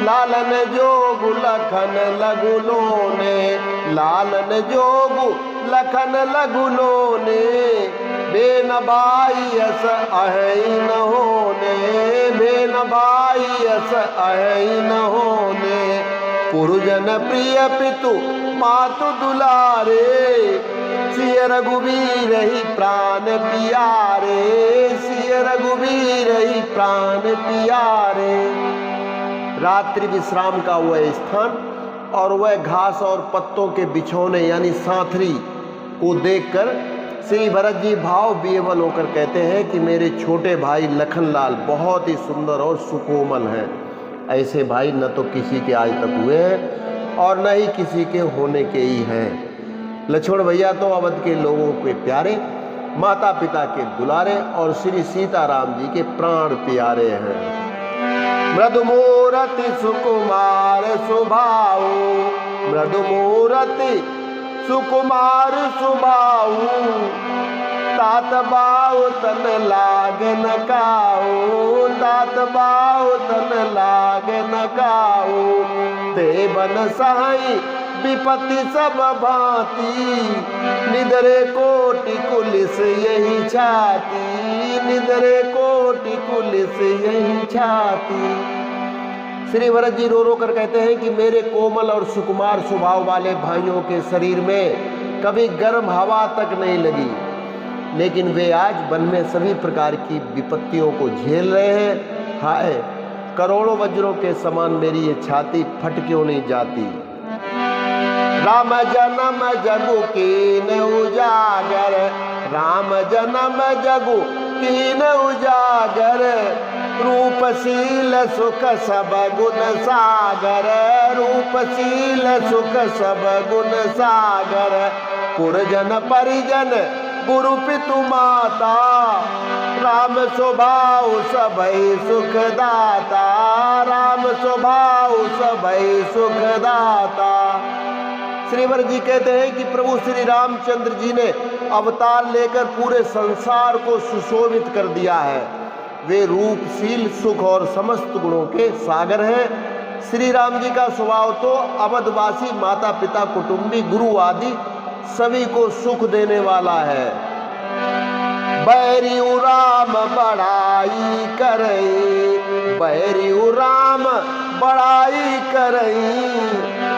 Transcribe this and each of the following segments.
Lalan जोगु Lakhan लगुलोने, Lalan जोगु Lakhan लगुलोने, Ben by us अहि न होने, बेन बाई अस अहि न होने। पुरजन प्रिय पितु मातु दुलारे, सिय रघुवीर ही प्राण पियारे, सिय रघुवीर ही प्राण पियारे। रात्रि विश्राम का वह स्थान और वह घास और पत्तों के बिछौने यानी सांथरी को देखकर श्री भरत जी भाव विह्वल होकर कहते हैं कि मेरे छोटे भाई लखनलाल बहुत ही सुंदर और सुकोमल हैं। ऐसे भाई न तो किसी के आज तक हुए हैं और न ही किसी के होने के ही हैं। लक्ष्मण भैया तो अवध के लोगों के प्यारे, माता पिता के दुलारे और श्री सीताराम जी के प्राण प्यारे हैं। मृदुमूर्ति सुकुमार सुभाऊ, मृदुमूर्ति सुकुमार सुभाऊ, तात बाऊ तन लाग न काऊ, तात बाऊ तन लाग न काऊ। देवन सहाई विपत्ति सब भांति, निदरे कोटि कुलिस यही छाती, निदरे कोटि कुलिस यही छाती। श्री भरत जी रो रो कर कहते हैं कि मेरे कोमल और सुकुमार स्वभाव वाले भाइयों के शरीर में कभी गर्म हवा तक नहीं लगी, लेकिन वे आज वन में सभी प्रकार की विपत्तियों को झेल रहे हैं। हाय, करोड़ों वज्रों के समान मेरी ये छाती फट क्यों नहीं जाती। राम जन्म जगु कीन उजागर, राम जन्म जगु कीन उजागर, रूपशील सुख सब गुण सागर, रूपशील सुख सब गुण सागर। पुरजन परिजन गुरु पितु माता, राम स्वभाव सबई सुख दाता, राम स्वभाव सबई सुख दाता। श्री भरत जी कहते हैं कि प्रभु श्री रामचंद्र जी ने अवतार लेकर पूरे संसार को सुशोभित कर दिया है। वे रूपशील सुख और समस्त गुणों के सागर हैं। श्री राम जी का स्वभाव तो अवधवासी माता पिता कुटुंबी गुरु आदि सभी को सुख देने वाला है। बैरियु राम बड़ाई करई, बैरियु राम बड़ाई करई,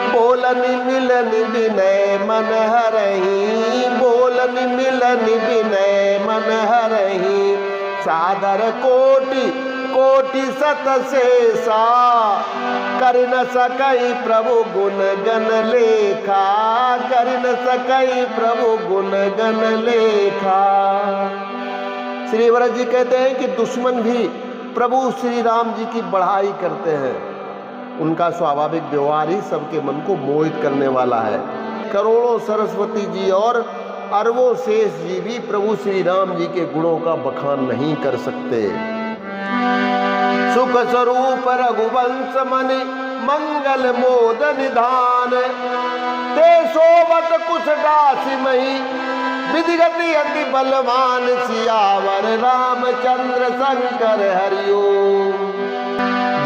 बोलन मिलन विनय मन हरही, बोलन मिलन विनय मन हरही। सादर कोटि कोटि सत शेषा, कर न सकई प्रभु गुण गण लेखा, कर न सकई प्रभु गुण गण लेखा। श्री भरत जी कहते हैं कि दुश्मन भी प्रभु श्री राम जी की बढ़ाई करते हैं। उनका स्वाभाविक व्यवहार ही सबके मन को मोहित करने वाला है। करोड़ों सरस्वती जी और अरबों शेष जी भी प्रभु श्री राम जी के गुणों का बखान नहीं कर सकते। सुख स्वरूप रघुवंश मनि मंगल मोद निधान, ते सोवत कुछ दासी मही, विधिगति अति बलवान, सियावर रामचंद्र शंकर हरिओम।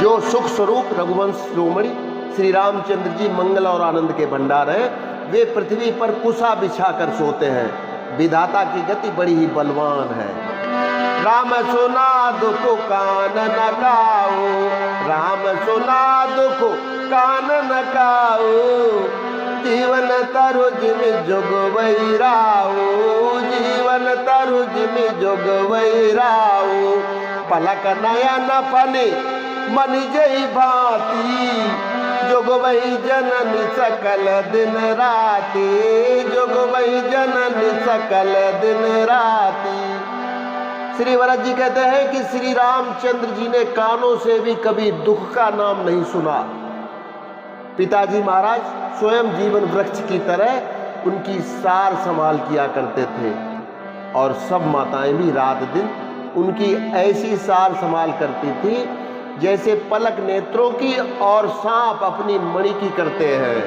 जो सुख स्वरूप रघुवंश शिरोमणि श्री रामचंद्र जी मंगल और आनंद के भंडार हैं, वे पृथ्वी पर कुशा बिछा कर सोते हैं। विधाता की गति बड़ी ही बलवान है। राम सुना दुख कान न काऊ, राम सुना दुख कान न काऊ, जीवन तरु जिमि जुग वैराऊ, जीवन तरु जिमि जुग वैराऊ। पलक नयन पने मन जई भांति, जुग वही जननी सकल दिन राती, जुग वही जननी सकल दिन राती। श्री भरत जी कहते हैं कि श्री रामचंद्र जी ने कानों से भी कभी दुख का नाम नहीं सुना। पिताजी महाराज स्वयं जीवन वृक्ष की तरह उनकी सार संभाल किया करते थे और सब माताएं भी रात दिन उनकी ऐसी सार संभाल करती थी जैसे पलक नेत्रों की और सांप अपनी मणि की करते हैं।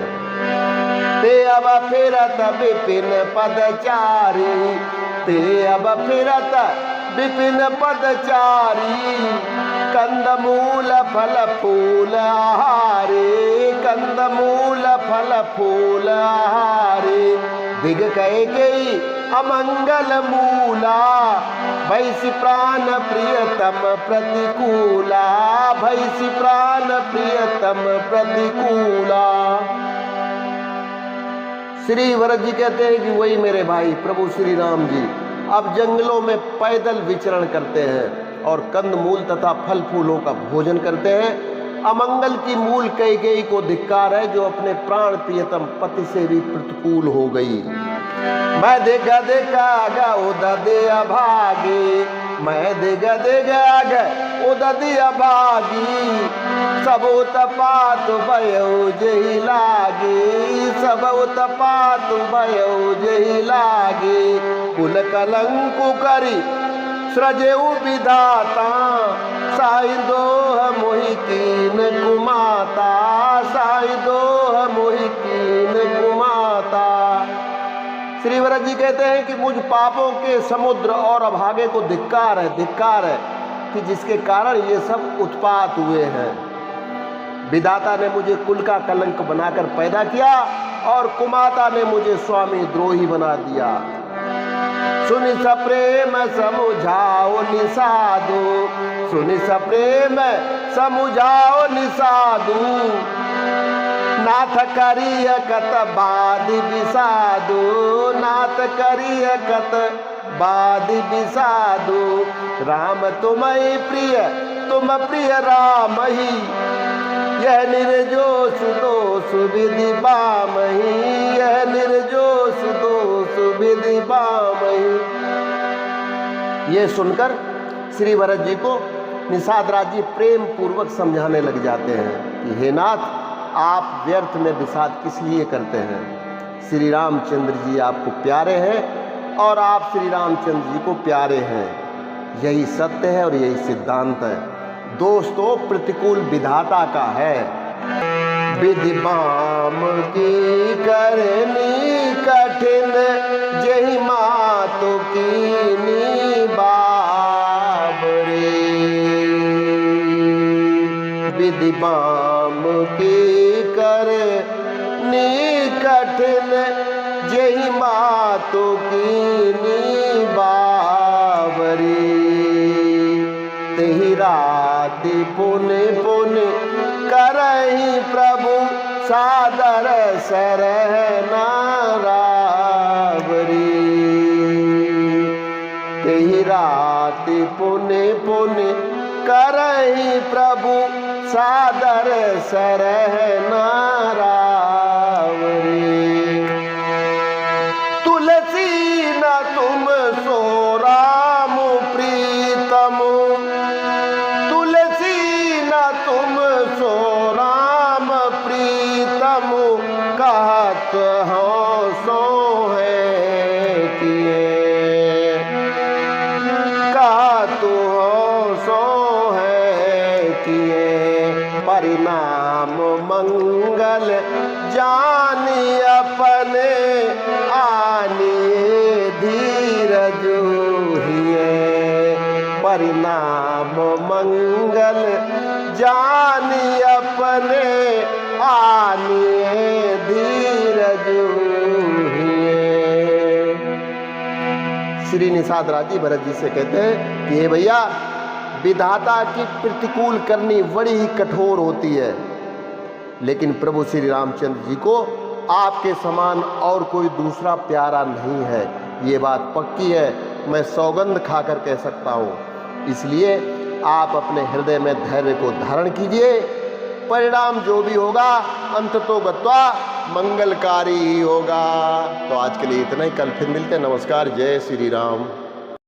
ते अब फिरत विपिन पदचारी, ते अब फिरत विपिन पदचारी कंदमूल फल फूल आहारे कंदमूल फल फूल आहारे दिग कैकेयी अमंगल मूला भैसी प्राण प्रियतम प्रतिकूला भैसी प्राण प्रियतम प्रतिकूला। श्री भरत जी कहते हैं कि वही मेरे भाई प्रभु श्री राम जी अब जंगलों में पैदल विचरण करते हैं और कंद मूल तथा फल फूलों का भोजन करते हैं। अमंगल की मूल कैकेयी को धिक्कार है जो अपने प्राण प्रियतम पति से भी प्रतिकूल हो गई। मैं देखा देखा गा उदय अभागी मैं देखा देखा गा उदय अभागी सब उत्पात भयो जही लागी सब उत्पात भयो जही लागी कुल कलंकु करी सृजेऊ विधाता साई दोह मोहि कीन कुमाता साई दोह मोहि कीन कुमाता। श्री भरत जी कहते हैं कि मुझ पापों के समुद्र और अभागे को धिक्कार है कि जिसके कारण ये सब उत्पात हुए हैं। विधाता ने मुझे कुल का कलंक बनाकर पैदा किया और कुमाता ने मुझे स्वामी द्रोही बना दिया। सुनि सप्रेम समुझाओ निसाधु सुनि सप्रेम समुझाओ निसाधु नाथ करिय कत बादि विसाधु नाथ करिय कत बादि विसाधु राम तुम्हें प्रिय तुम प्रिय राम ही यह निर्जोष दोष विधि बामही यह निर्जोष दोष विधि बामही। ये सुनकर श्री भरत जी को निषाद राज जी प्रेम पूर्वक समझाने लग जाते हैं कि हे नाथ आप व्यर्थ में विषाद किस लिए करते हैं। श्री रामचंद्र जी आपको प्यारे हैं और आप श्री रामचंद्र जी को प्यारे हैं। यही सत्य है और यही सिद्धांत है। दोस्तों प्रतिकूल विधाता का है। विधि बाम की करनी कठिन जही मातु कीनी बाबरे विधि बाम की करनी कठिन जही मातु कीनी बाबरी तेहि राति पुनि पुनि करहि प्रभु सादर सरह नारावरी तेहि राति पुनि पुनि करहि प्रभु सादर सरह नारावरी। तुलसी न तुम सो राम प्रीतम तुलसी न तुम सो राम प्रीतम कहत हो सो है किए कहत हो सो है किए परिणाम मंगल जानी अपने आनी धीरज हिए परिणाम मंगल जानी अपने आनी धीरज हिए। श्री निषाद राज जी भरत जी से कहते हैं कि हे भैया विधाता की प्रतिकूल करनी बड़ी ही कठोर होती है, लेकिन प्रभु श्री रामचंद्र जी को आपके समान और कोई दूसरा प्यारा नहीं है। ये बात पक्की है, मैं सौगंध खाकर कह सकता हूँ। इसलिए आप अपने हृदय में धैर्य को धारण कीजिए। परिणाम जो भी होगा अंततो गत्वा मंगलकारी ही होगा। तो आज के लिए इतना ही, कल फिर मिलते हैं। नमस्कार, जय श्री राम।